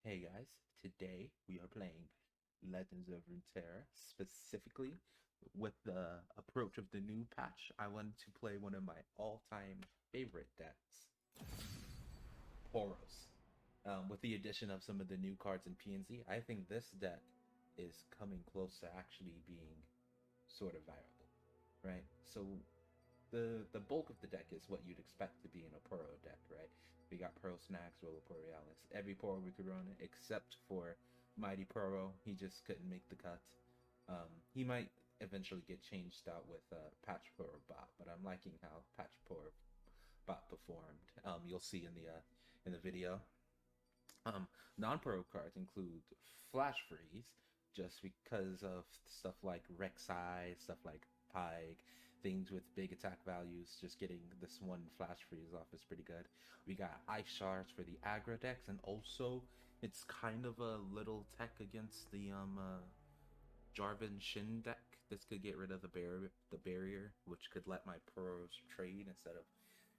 Hey guys, today we are playing Legends of Runeterra, specifically with the approach of the new patch. I wanted to play one of my all-time favorite decks, Poros. With the addition of some of the new cards in P&Z, I think this deck is coming close to actually being sort of viable, right? So the bulk of the deck is what you'd expect to be in a Poro deck, right? We got Poro Snacks, Rolo Borealis. Every Poro we could run except for Mighty Poro. He just couldn't make the cut. He might eventually get changed out with Patch Poro Bot, but I'm liking how Patch Poro Bot performed. You'll see in the video. Non-Poro cards include Flash Freeze, just because of stuff like Rek'Sai, stuff like Pike, things with big attack values. Just getting this one Flash Freeze off is pretty good. We got Ice Shards for the aggro decks, and also it's kind of a little tech against the Jarvan Shin deck. This could get rid of the barrier, which could let my pros trade instead of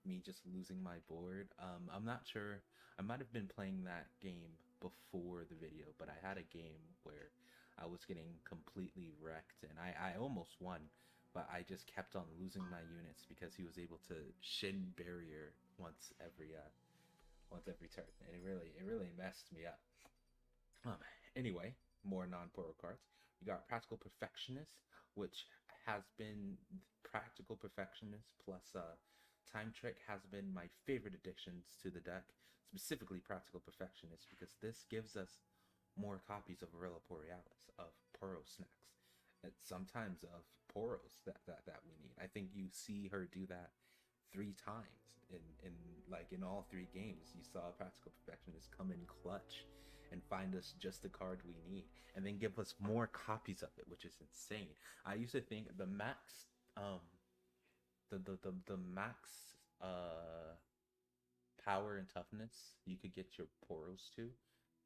me just losing my board. I'm not sure. I might have been playing that game before the video, but I had a game where I was getting completely wrecked, and I almost won, but I just kept on losing my units because he was able to Shin barrier once every turn, and it really messed me up. Um, anyway, more non-Poro cards. We got Practical Perfectionist, which has been Practical Perfectionist plus Time Trick has been my favorite additions to the deck, specifically Practical Perfectionist, because this gives us more copies of Aurora Borealis, of Poro Snacks, and sometimes of Poros that we need. I think you see her do that 3 times in all 3 games. You saw Practical Perfectionist come in clutch and find us just the card we need, and then give us more copies of it, which is insane. I used to think the max power and toughness you could get your Poros to.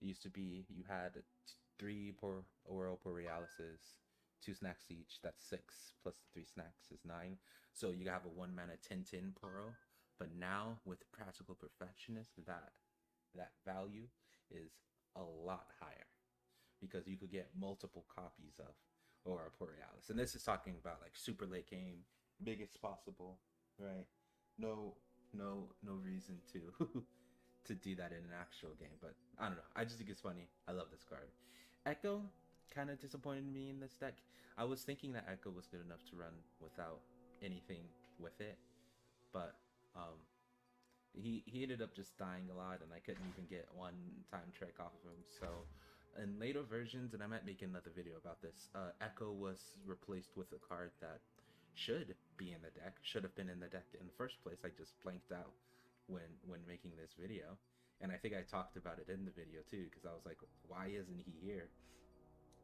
It used to be you had 3 Aurora Borealises, 2 snacks each. That's 6 plus the 3 snacks is 9. So you have a 1 mana 10/10 Poro. But now with Practical Perfectionist, that value is a lot higher because you could get multiple copies of Aurora Borealis. And this is talking about like super late game, biggest possible, right? No, no reason to to do that in an actual game. But I don't know. I just think it's funny. I love this card. Echo kind of disappointed me in this deck. I was thinking that Echo was good enough to run without anything with it, but he ended up just dying a lot, and I couldn't even get one time trick off of him. So in later versions, and I might make another video about this, Echo was replaced with a card that should be in the deck, should have been in the deck in the first place. I just blanked out when making this video, and I think I talked about it in the video too, because I was like, why isn't he here?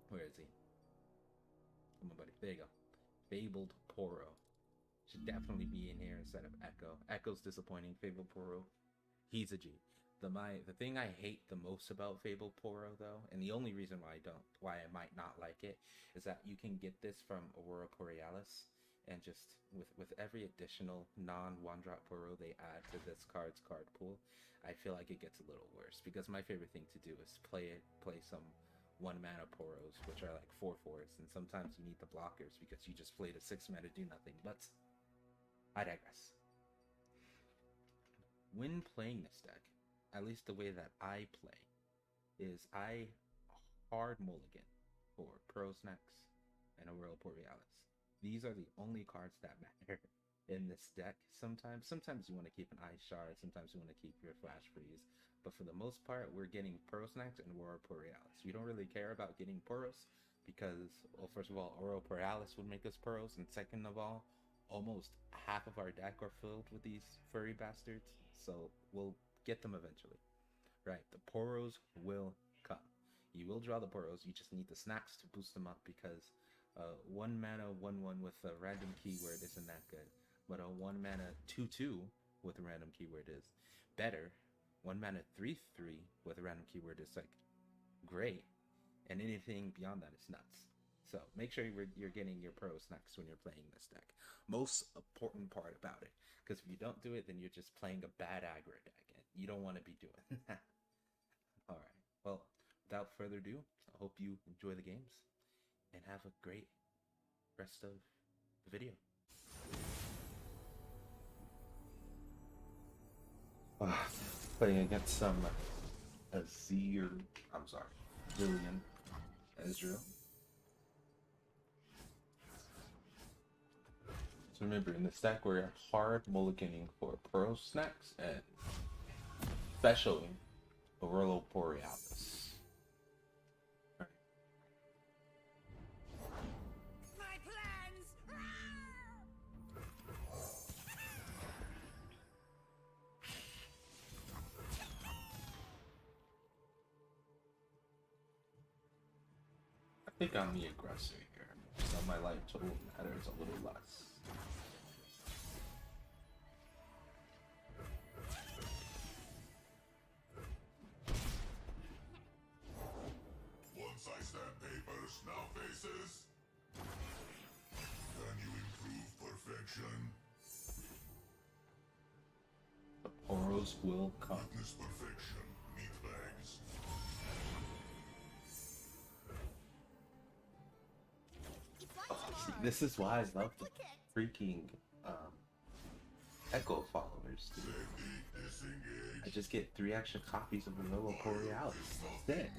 Where is he? Come on, buddy. There you go. Fabled Poro should definitely be in here instead of Echo. Echo's disappointing. Fabled Poro, he's a G. The thing I hate the most about Fabled Poro though, and the only reason why I might not like it, is that you can get this from Aurora Borealis, and just with every additional non one drop Poro they add to this card's card pool, I feel like it gets a little worse, because my favorite thing to do is play some 1 mana Poros, which are like 4/4s, and sometimes you need the blockers because you just played a 6 mana do nothing. But I digress. When playing this deck, at least the way that I play, is I hard mulligan for Pro Snacks and Aurora Borealis. These are the only cards that matter in this deck. Sometimes you want to keep an Ice Shard, sometimes you want to keep your Flash Freeze, but for the most part, we're getting Pro Snacks and Aurora Borealis. We don't really care about getting Poros because, well, first of all, Aurora Borealis would make us Poros, and second of all, almost half of our deck are filled with these furry bastards, so we'll get them eventually. Right, the Poros will come. You will draw the Poros, you just need the snacks to boost them up, because 1 mana 1/1 with a random keyword isn't that good. But a 1 mana 2/2 with a random keyword is better. 1 mana 3/3 with a random keyword is like great. And anything beyond that is nuts. So make sure you're getting your pro snacks when you're playing this deck. Most important part about it. Because if you don't do it, then you're just playing a bad aggro deck. And you don't want to be doing that. Alright. Well, further ado, I hope you enjoy the games and have a great rest of the video. Playing against some Brilliant Ezreal. So remember, in the stack we're hard mulliganing for Poro snacks and specialing Aurora Borealis. Right. My plans! I think I'm the aggressor here, so my life total matters a little less. Once I stamp papers, now faces. Can you improve perfection? The Poros will come. Witness perfection, meatbags. See, this is why I love the freaking Echo followers, dude. Safety, disengage. I just get 3 extra copies of Aurora Borealis. Sick.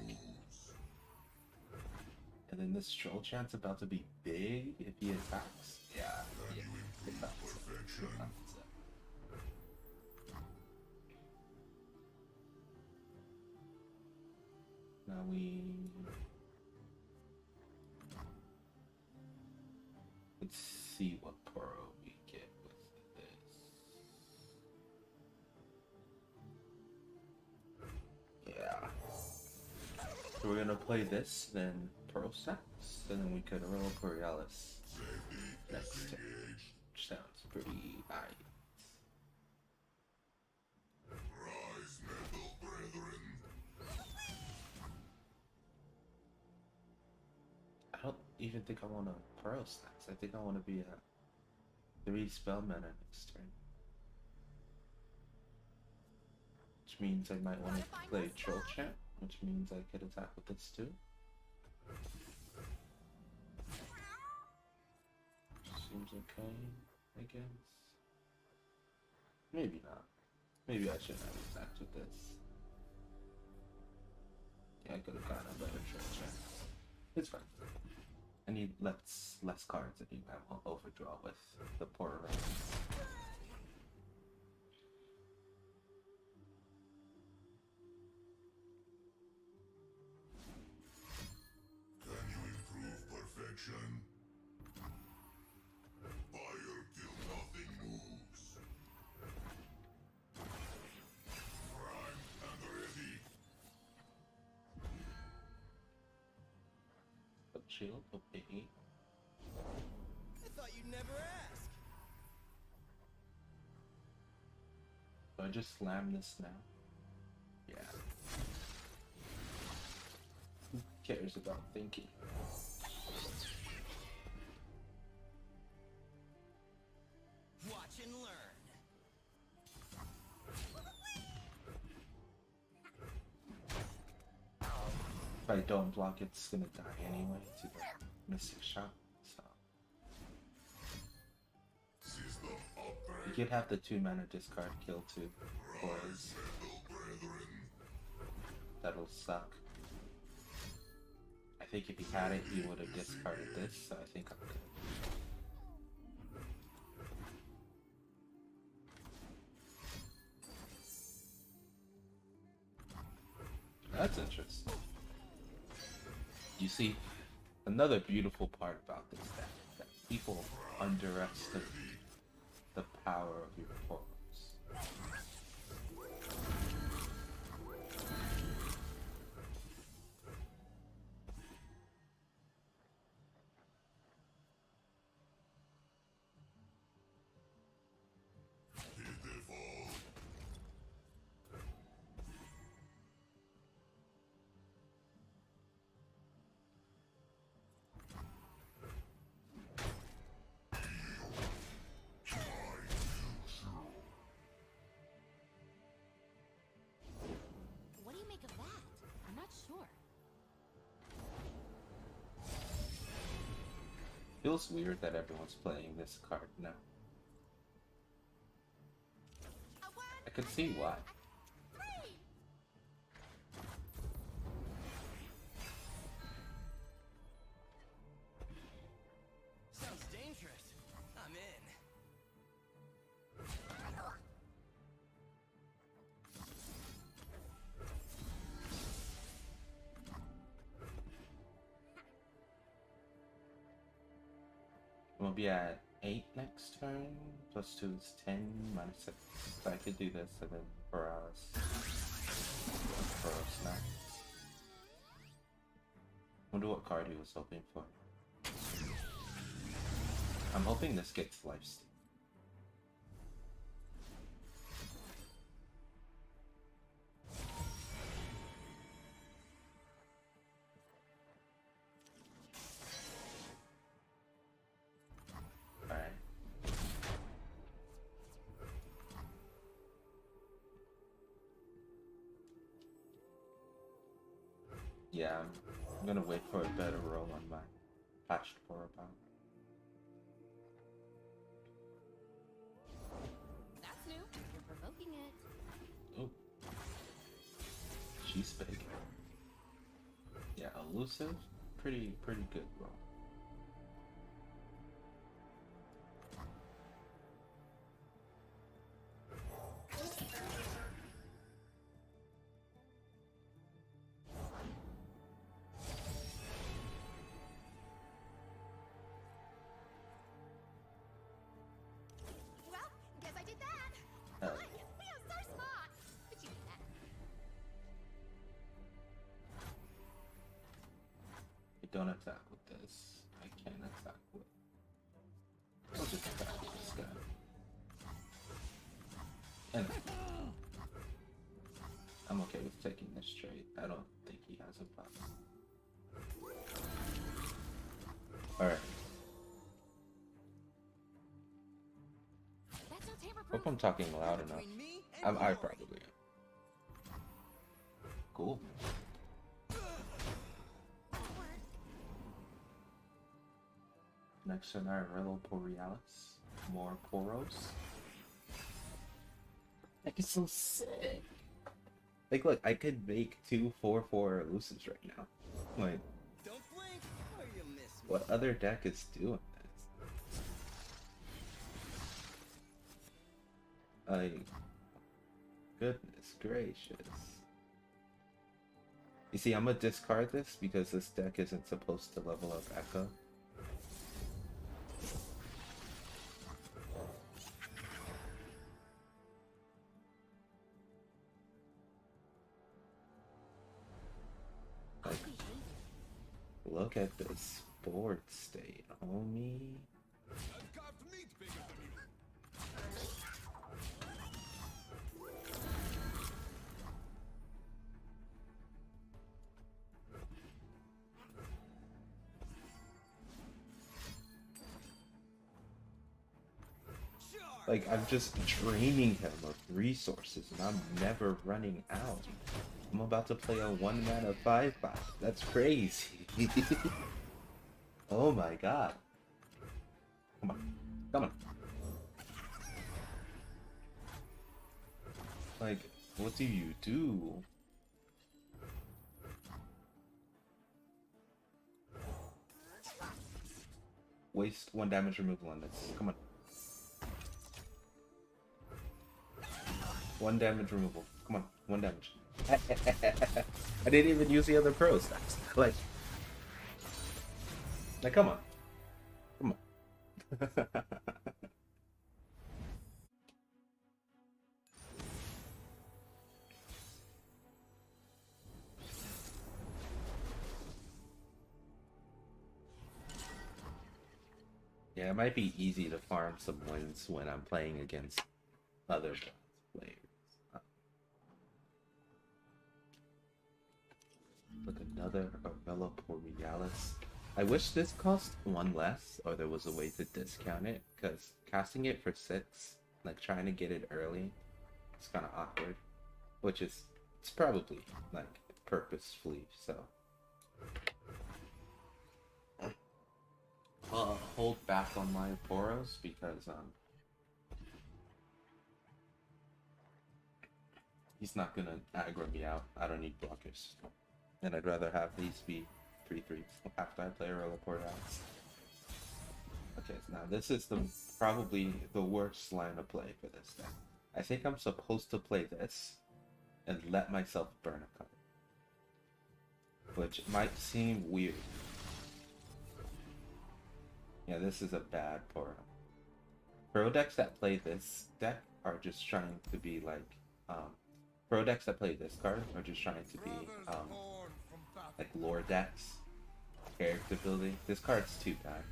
And then this troll chant's about to be big if he attacks. Yeah. Can you improve perfection? Now let's see what Poro we get with this. Yeah. So we're gonna play this, then Poro stacks, and then we could roll Borealis next turn, which sounds pretty nice. Rise, metal brethren. I don't even think I want to Poro stacks. I think I want to be a 3 spell mana next turn. Which means I might want to play Troll Chant, which means I could attack with this too. Seems okay, I guess. Maybe not. Maybe I shouldn't have attacked with this. Yeah, I could have gotten a better Troll Chant. It's fine. I need less cards. I think I won't overdraw with the Poro. Can you improve perfection? Fire till nothing moves. Primed and ready. Shield, okay. I thought you'd never ask. Do I just slam this now? Yeah. Who cares about thinking? Watch and learn. If I don't block, it's gonna die anyway to the Mystic Shot. So System upgrade. you could have the 2 mana discard kill too, or Rise, metal brethren. that'll suck. I think if he had it, he would have discarded this. So I think I'm good. That's interesting. You see, another beautiful part about this deck is that people underestimate the power of your Poros. Pitiful. What do you make of that? I'm not sure. Feels weird that everyone's playing this card now. I could see why. Sounds dangerous. I'm in. We'll be at 8 next turn. Plus 2 is 10, minus 6. So I could do this and then Poro snap. Wonder what card he was hoping for. I'm hoping this gets lifesteal. Alright. Yeah, I'm gonna wait for a better roll on my patched Poro power. That's new. You're provoking it. Oh. She's big. Yeah, elusive. Pretty good roll. Well, guess I did that. Oh. Fun. We are so smart. But you did that. I don't attack with this. I can attack with. I'll just attack with this guy. And I'm okay with taking this trade. I don't think he has a problem. Alright. That's not tamper Hope proof. I'm talking loud enough. Between me and I glory. probably am. Cool. Next scenario, Borealis. More Poros. That is so sick. Like, look, I could make 2 4/4 elusives right now. Like, Don't blink or you miss me. what other deck is doing this? Like, goodness gracious. You see, I'm gonna discard this because this deck isn't supposed to level up Echo. Like, look at this board state, homie. Scuffed meat bigger than you. Charge. Like, I'm just draining him of resources and I'm never running out. I'm about to play a 1 mana 5/5. That's crazy. Oh my god. Come on. Come on. Like, what do you do? Waste 1 damage removal on this. Come on. 1 damage removal. Come on. 1 damage. I didn't even use the other pro stats. Like, come on. Come on. Yeah, it might be easy to farm some wins when I'm playing against other players. Look, another Arvella Borealis. I wish this cost 1 less, or there was a way to discount it, because casting it for 6, like trying to get it early, it's kind of awkward. Which is, it's probably, like, purposefully so. Oh. hold back on my Poros because he's not gonna aggro me out. I don't need blockers. And I'd rather have these be 3/3s after I play a roller port out. Okay, so now this is probably the worst line of play for this deck. I think I'm supposed to play this and let myself burn a card. Which might seem weird. Yeah, this is a bad Poro. Pro decks that play this deck are just trying to be like, pro decks that play this card are just trying to be, like lore decks, character building. This card's too bad.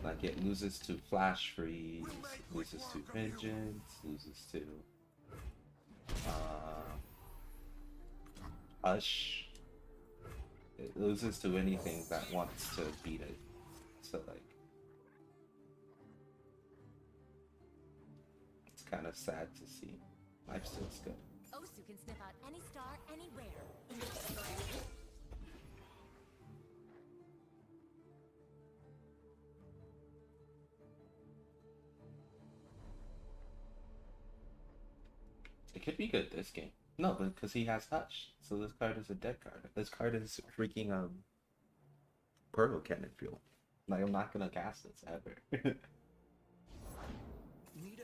Like it loses to Flash Freeze, loses to Vengeance, loses to, Hush. It loses to anything that wants to beat it. So like, it's kind of sad to see. Life still's good. Osu can sniff out any star anywhere. It could be good this game. No, but because he has Hush. So this card is a dead card. This card is freaking Poro Cannon Fuel. Like I'm not gonna cast this ever.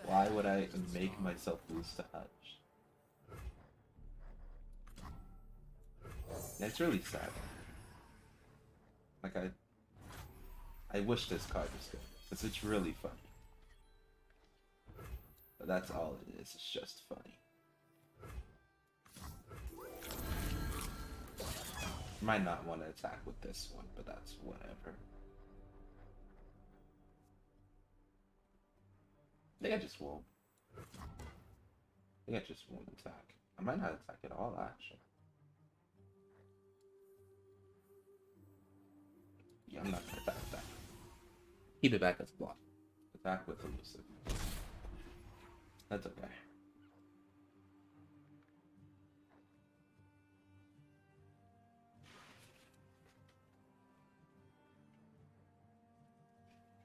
Why would I make myself lose to Hush? It's really sad. Like I wish this card was good. Because it's really funny. But that's all it is, it's just funny. Might not want to attack with this one, but that's whatever. I think I just won't. I think I just won't attack. I might not attack at all, actually. Yeah, I'm not gonna attack that. Keep it back as a block. Attack with elusive. That's okay.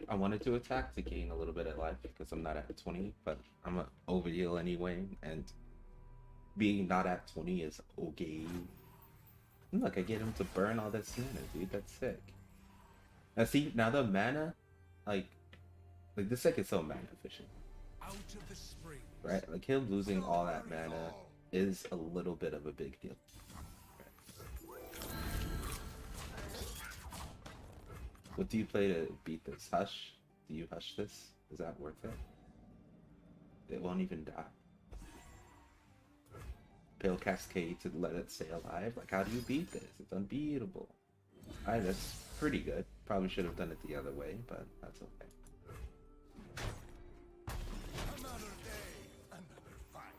I wanted to attack to gain a little bit of life because I'm not at 20, but I'm an overheal anyway, and being not at 20 is okay. Look, I get him to burn all this mana, dude. That's sick. Now see, now the mana, like this deck is so mana efficient. Right? Like him losing all that mana is a little bit of a big deal. What do you play to beat this? Hush? Do you hush this? Is that worth it? It won't even die. Pale Cascade to let it stay alive? Like, how do you beat this? It's unbeatable. Alright, that's pretty good. Probably should have done it the other way, but that's okay. Another day, another fight.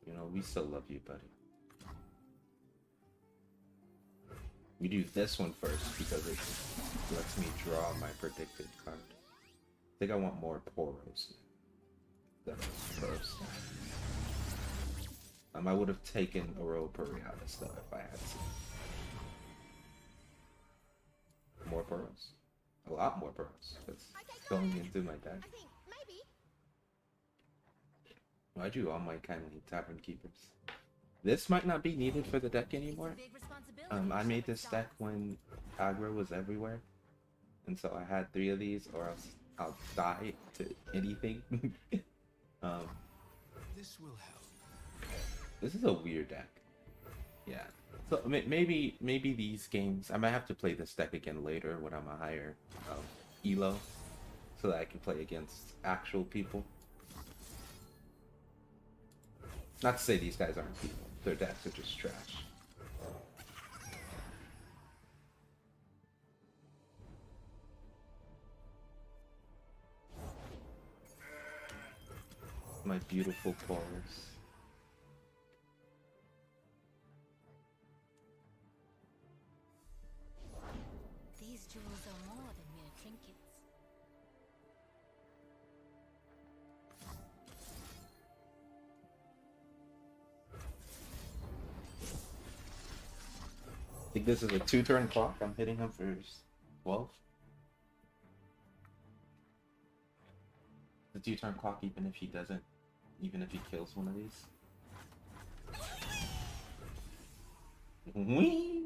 You know, we still love you, buddy. We do this one first because it lets me draw my predicted card. I think I want more Poros than first. I would have taken Aurora Borealis though if I had to. More Poros. A lot more Poros. That's going into my deck. I think maybe. I drew all my kindly Tavern Keepers. This might not be needed for the deck anymore. Big responsibility. I made this deck when aggro was everywhere, and so I had 3 of these, or else I'll die to anything. This will help. This is a weird deck. Yeah. So maybe these games I might have to play this deck again later when I'm a higher elo, so that I can play against actual people. Not to say these guys aren't people. Their decks are just trash. My beautiful Poros. These jewels are more than mere trinkets. think this is a 2-turn clock. I'm hitting him for 12. The 2-turn clock, even if he kills one of these. Whee!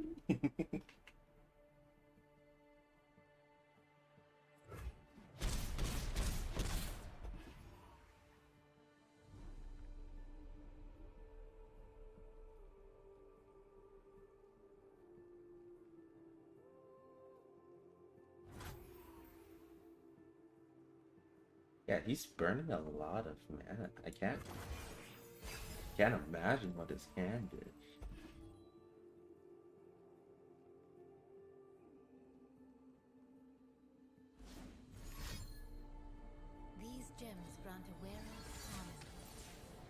Yeah, he's burning a lot of mana. I can't imagine what his hand did. These gems grant a wearer harmony.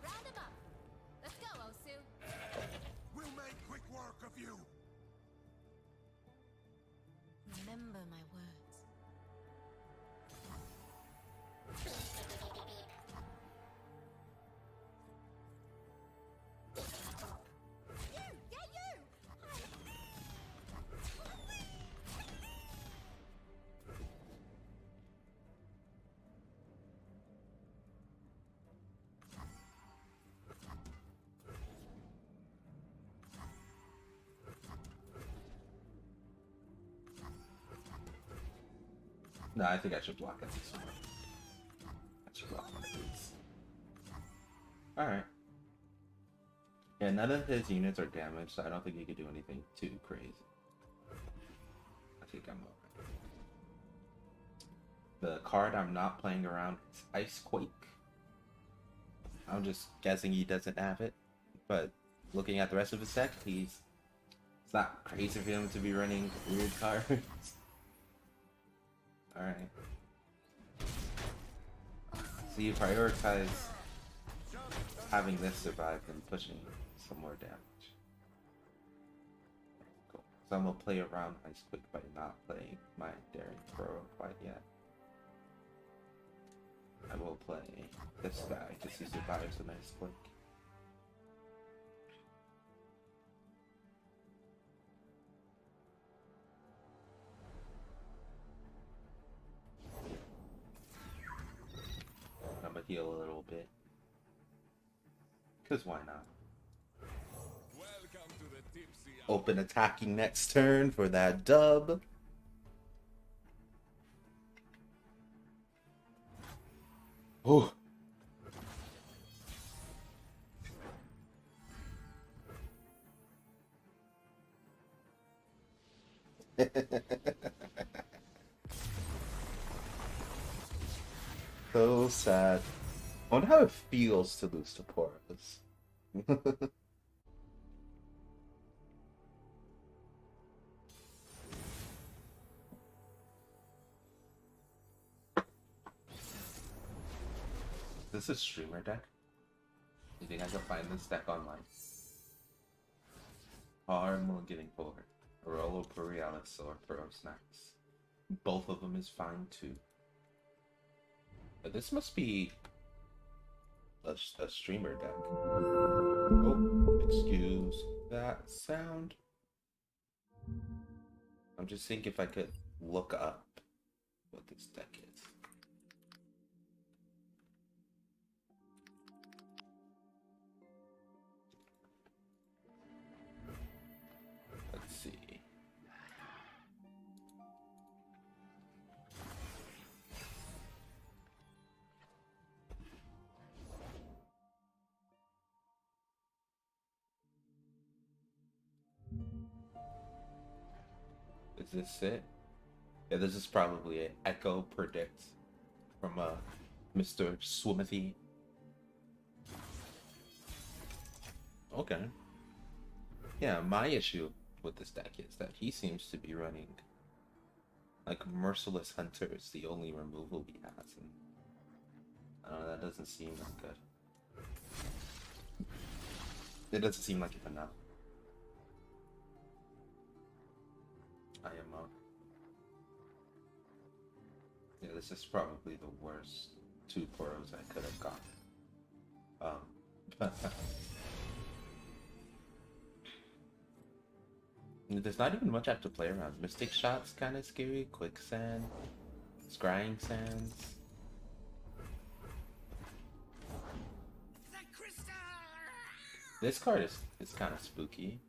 Round them up. Let's go, Osu. We'll make quick work of you. Remember my words. No, I think I should block at least one. I should block one of these. Alright. Yeah, none of his units are damaged, so I don't think he could do anything too crazy. I think I'm alright. The card I'm not playing around is Icequake. I'm just guessing he doesn't have it, but looking at the rest of his deck, it's not crazy for him to be running weird cards. Alright. So you prioritize having this survive than pushing some more damage. Cool. So I'm gonna play around Icequake by not playing my Daring Poro quite yet. I will play this guy because he survives an Icequake. I'm gonna heal a little bit. Because why not? Welcome to the tipsy Open attacking next turn for that dub. Oh. So sad. I wonder how it feels to lose to Poros. Is this a streamer deck? You think I can find this deck online? I'm getting forward. Arolo Borealis or Pro Snacks. Both of them is fine too. But this must be a streamer deck. Oh, excuse that sound. I'm just thinking if I could look up what this deck is. Let's see. Is this it? Yeah, this is probably it. Echo Predict from Mr. Swimithy. Okay. Yeah, my issue with this deck is that he seems to be running like Merciless Hunter is the only removal he has, and I don't know, that doesn't seem that good. It doesn't seem like it's enough. I am yeah, this is probably the worst 2 Poros I could have gotten. There's not even much I have to play around. Mystic Shot's kind of scary. Quicksand. Scrying Sands. This card is kind of spooky,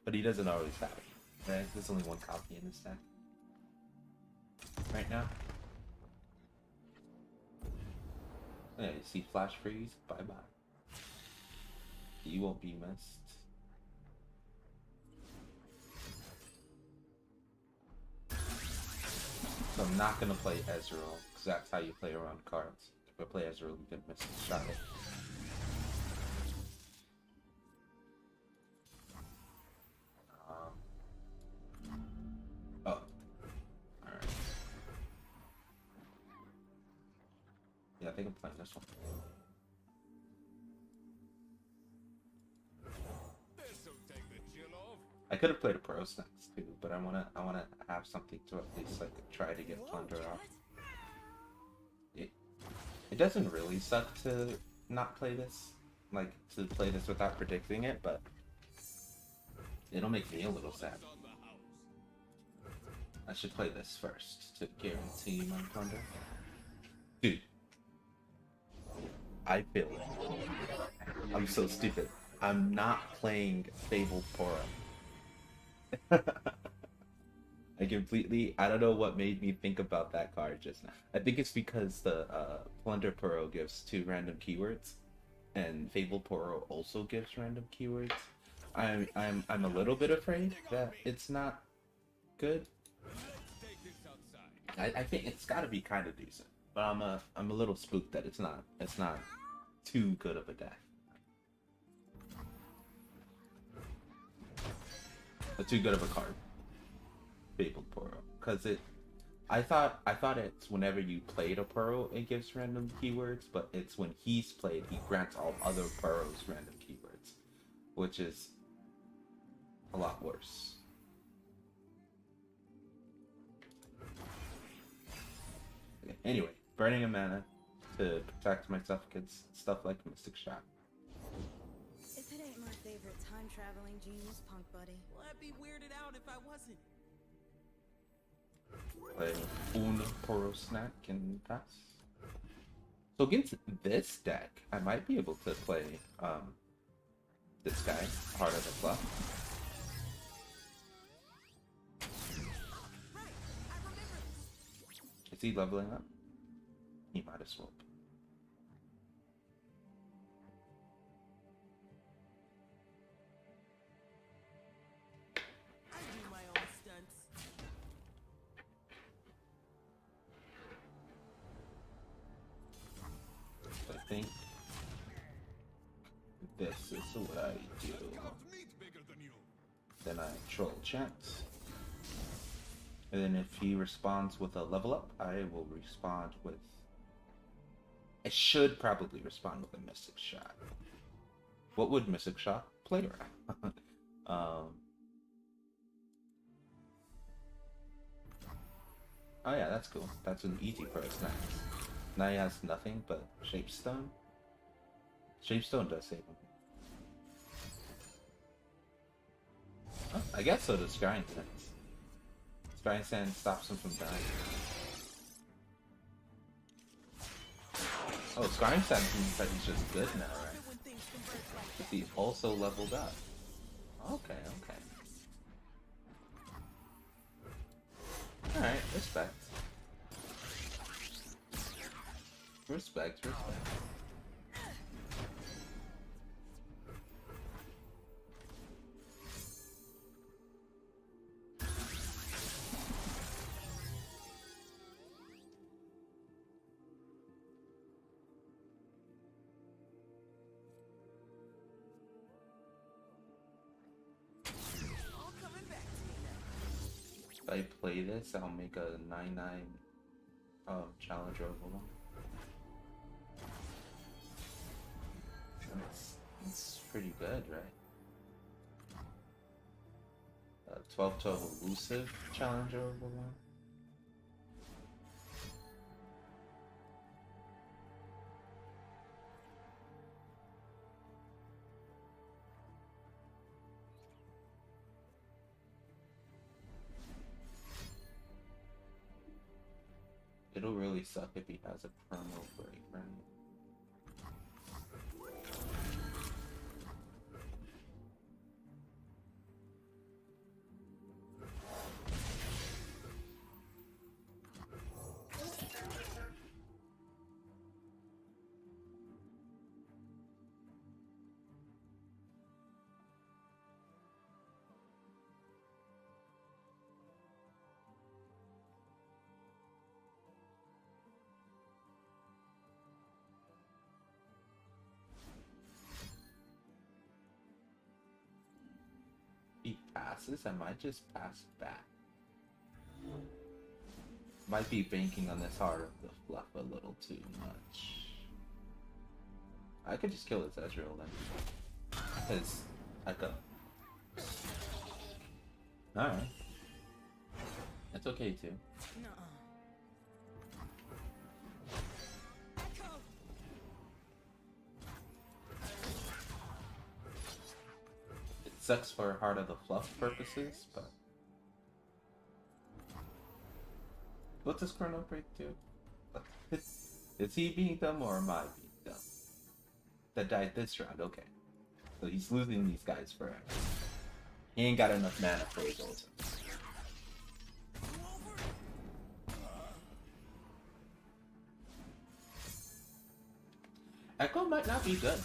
but he doesn't always have it. Right? There's only one copy in this deck right now. Yeah, you see Flash Freeze? Bye bye. You won't be missed. So I'm not gonna play Ezreal, because that's how you play around cards. If I play Ezreal, you can miss the shot. Oh. Alright. Yeah, I think I'm playing this one. This'll take the chill off. I could have played a Poro Snacks too, but I wanna have something to at least like try to get Plunder off. It doesn't really suck to not play this, like to play this without predicting it, but it'll make me a little sad. I should play this first to guarantee my Plunder. Dude, I feel it. I'm so stupid. I'm not playing Fabled Poro. I don't know what made me think about that card just now. I think it's because the Plunder Poro gives 2 random keywords, and Fabled Poro also gives random keywords. I'm a little bit afraid that it's not good. I think it's got to be kind of decent, but I'm a little spooked that it's not too good of a deck. Too good of a card. Fabled Poro, because I thought it's whenever you played a Poro it gives random keywords, but it's when he's played he grants all other Poros random keywords, which is a lot worse. Okay, anyway, burning a mana to protect myself against stuff like Mystic Shot. If it ain't my favorite time-traveling genius punk buddy. Well, I'd be weirded out if I wasn't. Play un Poro Snack and pass. So against this deck, I might be able to play this guy, Heart of the Fluff. Is he leveling up? He might as well. I do my own stunts. I think this is what I do. Then I troll chat. And then if he responds with a level up, I will respond with... I should probably respond with a Mystic Shot. What would Mystic Shot play around? Oh yeah, that's cool. That's an easy Pro Snack. Now he has nothing but Shapestone. Shapestone does save him. Oh, I guess so does Scrying Sands. Scrying Sands stops him from dying. Oh, Scrying Sands means that he's just good now, right? But he's also leveled up. Okay, okay. Alright, respect. Respect, respect. All coming back to you now. If I play this, I'll make a 9/9 challenger over one. It's pretty good, right? 12/12 elusive challenger over one. It'll really suck if he has a chrono break, right? He passes, I might just pass back. Might be banking on this Heart of the Fluff a little too much. I could just kill his Ezreal then. His Echo. Alright. That's okay too. Nuh-uh. It sucks for Heart of the Fluff purposes, but... What does Chrono Break do? Is he being dumb or am I being dumb? That died this round, okay. So he's losing these guys forever. He ain't got enough mana for his ult. Echo might not be good.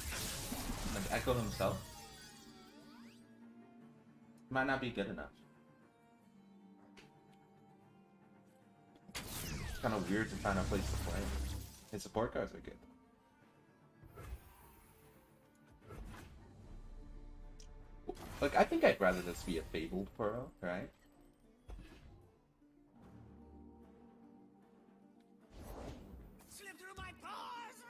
Like Echo himself might not be good enough. It's kind of weird to find a place to play. His support cards are good. Like, I think I'd rather this be a Fabled Poro, right? Slip through my paws.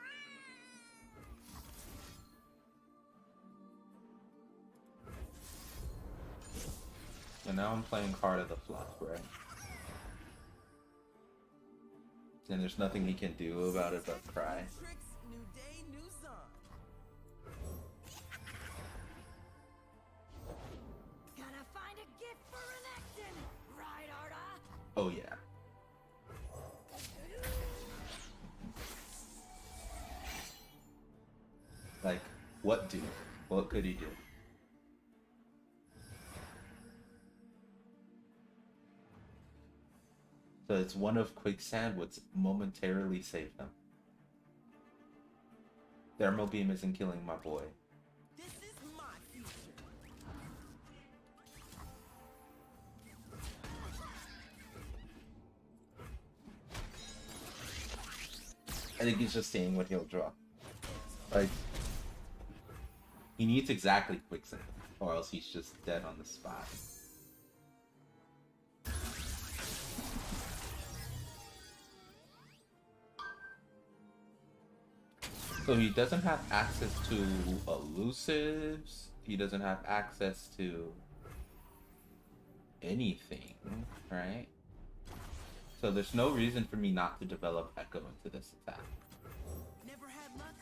And now I'm playing Heart of the Fluff, right? And there's nothing he can do about it but cry. Tricks, new day, new song. Gonna find a gift for Renekton, right, Arda? Oh yeah. Like, what do? What could he do? So it's one of Quicksand would momentarily save him. Thermal Beam isn't killing my boy. This is my future. I think he's just seeing what he'll draw. Like, he needs exactly Quicksand, or else he's just dead on the spot. So he doesn't have access to elusives. He doesn't have access to anything, right? So there's no reason for me not to develop Echo into this attack. Never had luck.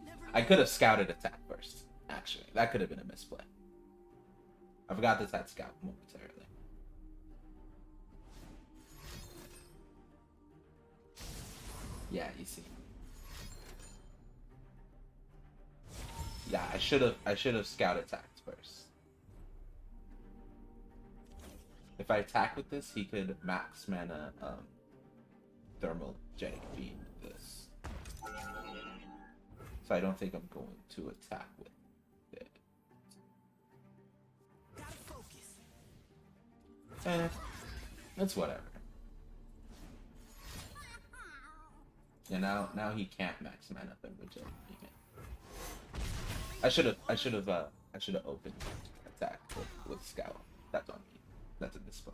Never. I could have scouted attack first, actually. That could have been a misplay. I forgot this had scout momentarily. Yeah, you see. Yeah, I should have scout attacked first. If I attack with this, he could max mana thermal jetting beam this. So I don't think I'm going to attack with it. Gotta focus. That's whatever. Yeah, now he can't max mana thermal jetting beam it. I should have opened attack with scout. That's on me. That's a display.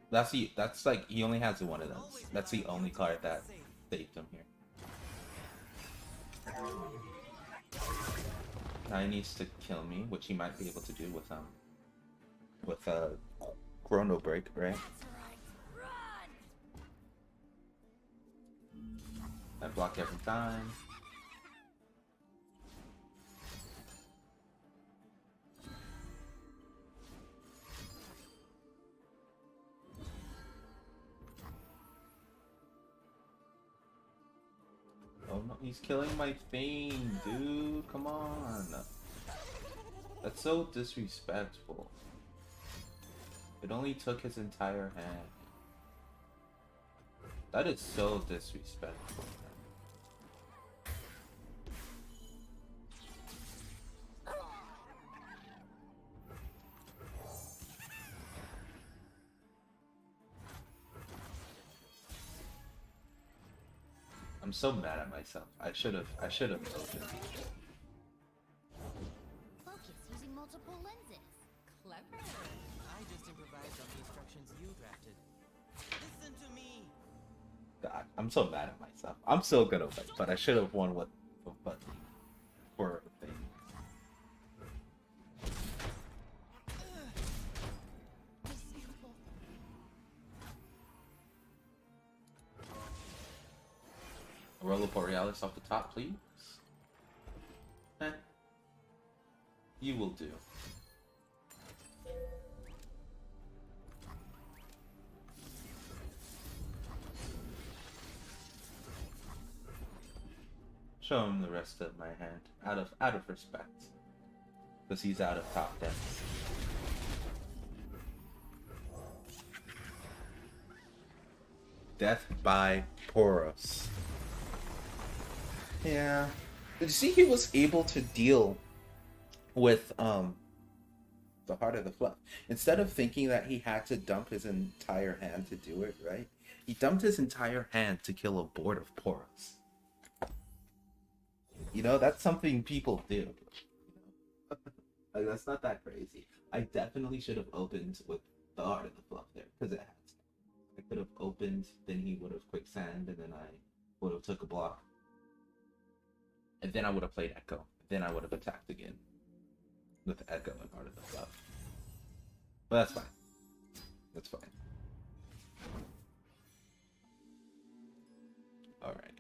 That's like he only has one of those. That's the only card that saved him here. Now he needs to kill me, which he might be able to do with Chrono Break, right? I block every time. He's killing my thing, dude. Come on. That's so disrespectful. It only took his entire hand. That is so disrespectful. I'm so mad at myself. I should have opened. Focus using multiple lenses. Clever. I just improvised on the instructions you drafted. Listen to me. God, I'm so mad at myself. I'm still gonna win, but I should have won with but for a thing. Aurora Borealis off the top, please. You will do. Show him the rest of my hand, out of respect, because he's out of top deck. Death by Poros. Yeah. Did you see he was able to deal with the Heart of the Fluff? Instead of thinking that he had to dump his entire hand to do it, right? He dumped his entire hand to kill a board of Poros. You know, that's something people do. Like, that's not that crazy. I definitely should have opened with the Heart of the Fluff there, because it had to. I could have opened, then he would have quicksand, and then I would have took a block. And then I would have played Echo. Then I would have attacked again with Echo and Heart of the Fluff. But that's fine. That's fine. Alright.